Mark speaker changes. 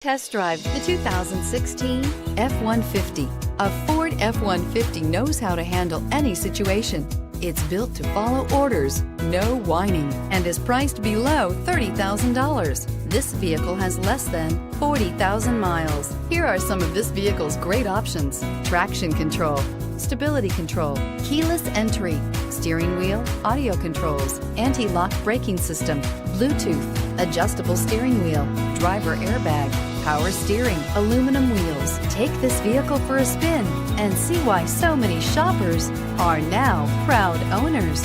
Speaker 1: Test drive the 2016 F-150. A Ford F-150 knows how to handle any situation. It's built to follow orders, no whining, and is priced below $30,000. This vehicle has less than 40,000 miles. Here are some of this vehicle's great options: traction control, stability control, keyless entry, steering wheel audio controls, anti-lock braking system, Bluetooth, adjustable steering wheel, driver airbag, power steering, aluminum wheels. Take this vehicle for a spin and see why so many shoppers are now proud owners.